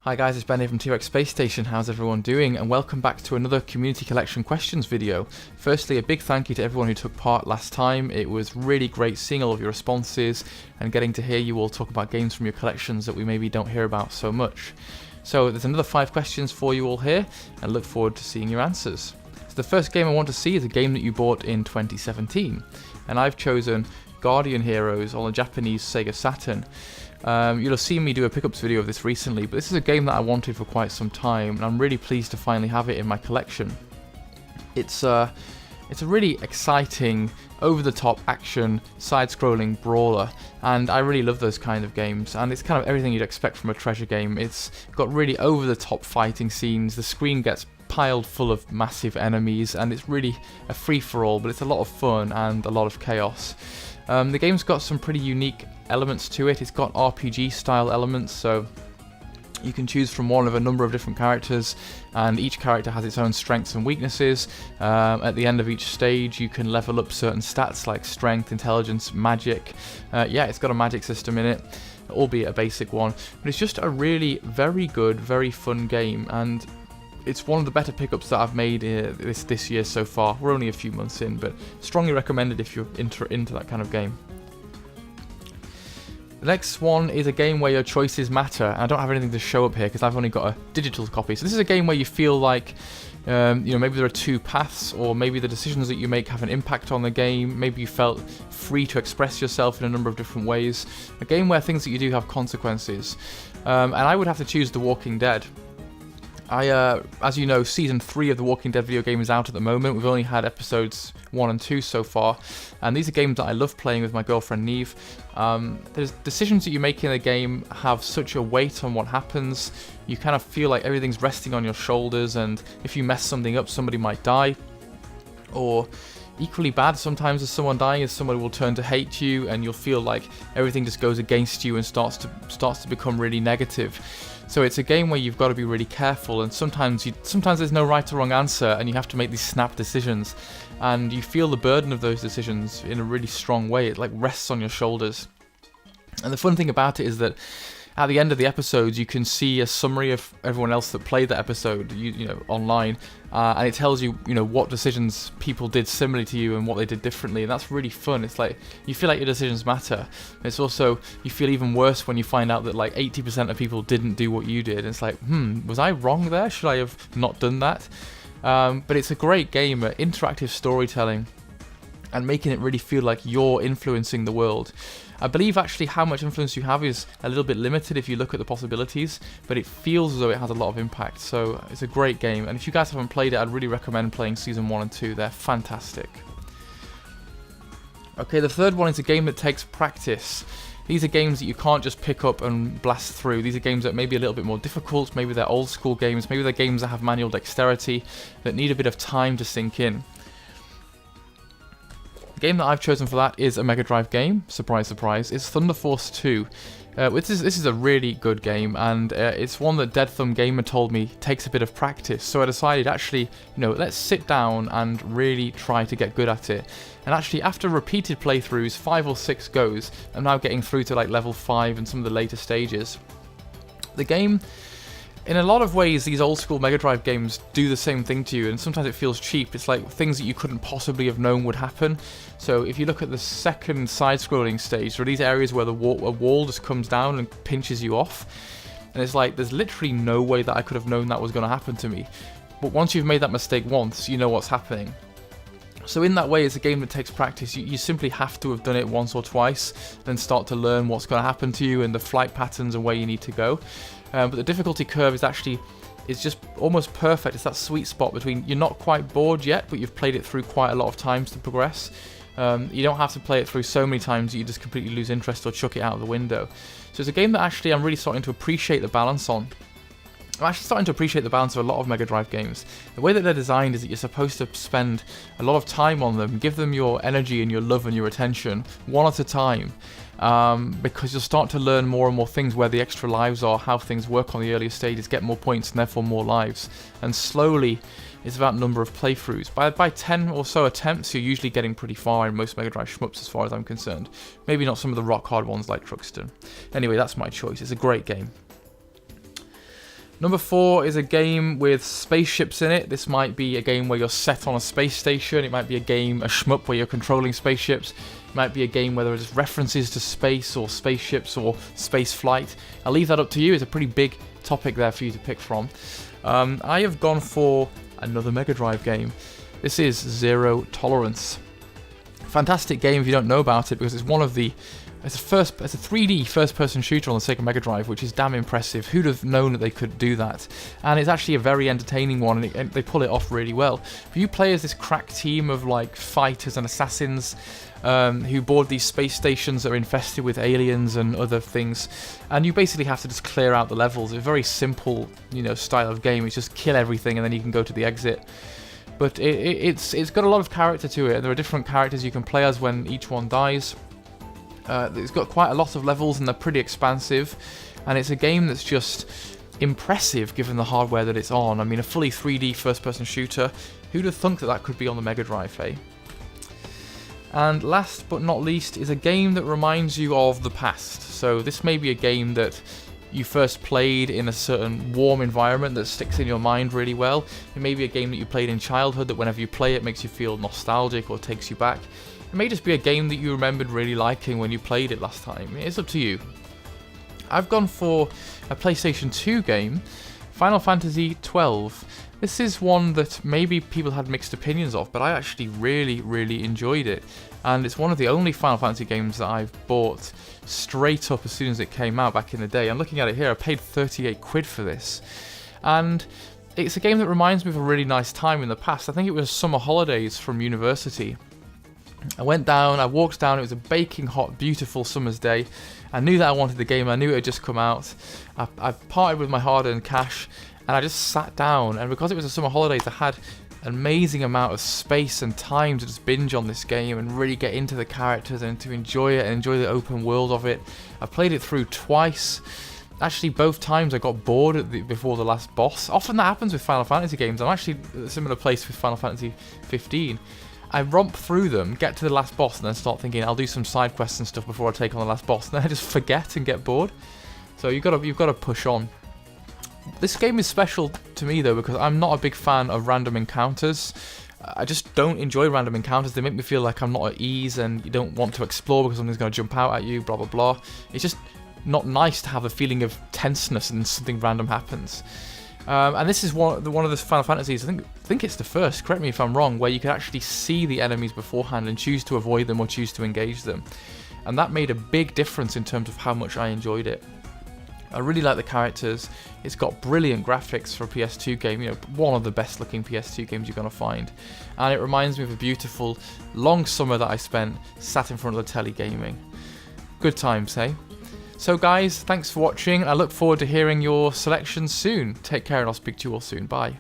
Hi guys, it's Ben here from T-Rex Space Station. How's everyone doing? And welcome back to another community collection questions video. Firstly, a big thank you to everyone who took part last time. It was really great seeing all of your responses and getting to hear you all talk about games from your collections that we maybe don't hear about so much. So there's another 5 questions for you all here, and look forward to seeing your answers. So the first game I want to see is a game that you bought in 2017, and I've chosen Guardian Heroes on a Japanese Sega Saturn. You'll have seen me do a pickups video of this recently, but this is a game that I wanted for quite some time, and I'm really pleased to finally have it in my collection. It's a really exciting, over-the-top action, side-scrolling brawler, and I really love those kind of games, and it's kind of everything you'd expect from a treasure game. It's got really over-the-top fighting scenes, the screen gets piled full of massive enemies, and it's really a free-for-all, but it's a lot of fun and a lot of chaos. The game's got some pretty unique elements to it. It's got RPG style elements, so you can choose from one of a number of different characters, and each character has its own strengths and weaknesses. At the end of each stage you can level up certain stats like strength, intelligence, magic. Yeah, it's got a magic system in it, albeit a basic one, but it's just a really very good, very fun game, and it's one of the better pickups that I've made this year so far. We're only a few months in, but strongly recommended if you're into that kind of game. The next one is a game where your choices matter. I don't have anything to show up here because I've only got a digital copy. So this is a game where you feel like, maybe there are 2 paths, or maybe the decisions that you make have an impact on the game. Maybe you felt free to express yourself in a number of different ways. A game where things that you do have consequences. And I would have to choose The Walking Dead. As you know, Season 3 of The Walking Dead video game is out at the moment. We've only had episodes 1 and 2 so far, and these are games that I love playing with my girlfriend Neve. There's decisions that you make in the game have such a weight on what happens. You kind of feel like everything's resting on your shoulders, and if you mess something up, somebody might die. Or equally bad, sometimes as someone dying, as somebody will turn to hate you, and you'll feel like everything just goes against you and starts to become really negative. So it's a game where you've got to be really careful, and sometimes there's no right or wrong answer, and you have to make these snap decisions, and you feel the burden of those decisions in a really strong way. It like rests on your shoulders. And the fun thing about it is that at the end of the episodes, you can see a summary of everyone else that played that episode, you know, online, and it tells you, what decisions people did similarly to you and what they did differently, and that's really fun. It's like you feel like your decisions matter. It's also, you feel even worse when you find out that like 80% of people didn't do what you did. And it's like, was I wrong there? Should I have not done that? But it's a great game at interactive storytelling and making it really feel like you're influencing the world. I believe actually how much influence you have is a little bit limited if you look at the possibilities, but it feels as though it has a lot of impact, so it's a great game. And if you guys haven't played it, I'd really recommend playing Season 1 and 2, they're fantastic. Okay, the third one is a game that takes practice. These are games that you can't just pick up and blast through. These are games that may be a little bit more difficult, maybe they're old school games, maybe they're games that have manual dexterity, that need a bit of time to sink in. The game that I've chosen for that is a Mega Drive game. Surprise, surprise. It's Thunder Force 2. This is a really good game, and it's one that Dead Thumb Gamer told me takes a bit of practice. So I decided, actually, let's sit down and really try to get good at it. And actually, after repeated playthroughs, 5 or 6 goes, I'm now getting through to like level 5 and some of the later stages. The game, in a lot of ways, these old school Mega Drive games do the same thing to you, and sometimes it feels cheap. It's like things that you couldn't possibly have known would happen. So if you look at the second side-scrolling stage, there are these areas where a wall just comes down and pinches you off, and it's like there's literally no way that I could have known that was going to happen to me. But once you've made that mistake once, you know what's happening. So in that way, it's a game that takes practice. You simply have to have done it once or twice, then start to learn what's going to happen to you and the flight patterns and where you need to go. But the difficulty curve is just almost perfect. It's that sweet spot between you're not quite bored yet, but you've played it through quite a lot of times to progress. You don't have to play it through so many times that you just completely lose interest or chuck it out of the window. So it's a game that actually I'm really starting to appreciate the balance on. I'm actually starting to appreciate the balance of a lot of Mega Drive games. The way that they're designed is that you're supposed to spend a lot of time on them, give them your energy and your love and your attention, one at a time, because you'll start to learn more and more things, where the extra lives are, how things work on the earlier stages, get more points and therefore more lives. And slowly, it's about number of playthroughs. By 10 or so attempts, you're usually getting pretty far in most Mega Drive shmups as far as I'm concerned. Maybe not some of the rock hard ones like Truxton. Anyway, that's my choice. It's a great game. Number 4 is a game with spaceships in it. This might be a game where you're set on a space station. It might be a shmup where you're controlling spaceships. It might be a game where there's references to space or spaceships or space flight. I'll leave that up to you. It's a pretty big topic there for you to pick from. I have gone for another Mega Drive game. This is Zero Tolerance. Fantastic game if you don't know about it, because it's one of the it's a 3D first-person shooter on the Sega Mega Drive, which is damn impressive. Who'd have known that they could do that? And it's actually a very entertaining one, and they pull it off really well. But you play as this crack team of like fighters and assassins who board these space stations that are infested with aliens and other things, and you basically have to just clear out the levels. It's a very simple, style of game. It's just kill everything and then you can go to the exit. But it's got a lot of character to it, and there are different characters you can play as when each one dies. It's got quite a lot of levels and they're pretty expansive, and it's a game that's just impressive given the hardware that it's on. I mean, a fully 3D first-person shooter, who'd have thunk that that could be on the Mega Drive, eh? And last but not least is a game that reminds you of the past. So this may be a game that you first played in a certain warm environment that sticks in your mind really well. It may be a game that you played in childhood that whenever you play it makes you feel nostalgic or takes you back. It may just be a game that you remembered really liking when you played it last time. It's up to you. I've gone for a PlayStation 2 game, Final Fantasy XII. This is one that maybe people had mixed opinions of, but I actually really enjoyed it. And it's one of the only Final Fantasy games that I've bought straight up as soon as it came out back in the day. I'm looking at it here, I paid 38 quid for this. And it's a game that reminds me of a really nice time in the past. I think it was summer holidays from university. I went down, I walked down, it was a baking hot, beautiful summer's day. I knew that I wanted the game, I knew it had just come out. I parted with my hard-earned cash, and I just sat down, and because it was a summer holidays, I had an amazing amount of space and time to just binge on this game and really get into the characters and to enjoy it and enjoy the open world of it. I played it through twice. Actually, both times I got bored before the last boss. Often that happens with Final Fantasy games. I'm actually at a similar place with Final Fantasy 15. I romp through them, get to the last boss, and then start thinking I'll do some side quests and stuff before I take on the last boss. And then I just forget and get bored. So you've got to push on. This game is special to me though because I'm not a big fan of random encounters. I just don't enjoy random encounters. They make me feel like I'm not at ease and you don't want to explore because something's going to jump out at you, blah blah blah. It's just not nice to have a feeling of tenseness and something random happens. And this is one of the Final Fantasies, I think it's the first, correct me if I'm wrong, where you can actually see the enemies beforehand and choose to avoid them or choose to engage them. And that made a big difference in terms of how much I enjoyed it. I really like the characters. It's got brilliant graphics for a PS2 game, one of the best looking PS2 games you're going to find. And it reminds me of a beautiful, long summer that I spent sat in front of the telly gaming. Good times, hey? So guys, thanks for watching. I look forward to hearing your selections soon. Take care and I'll speak to you all soon. Bye.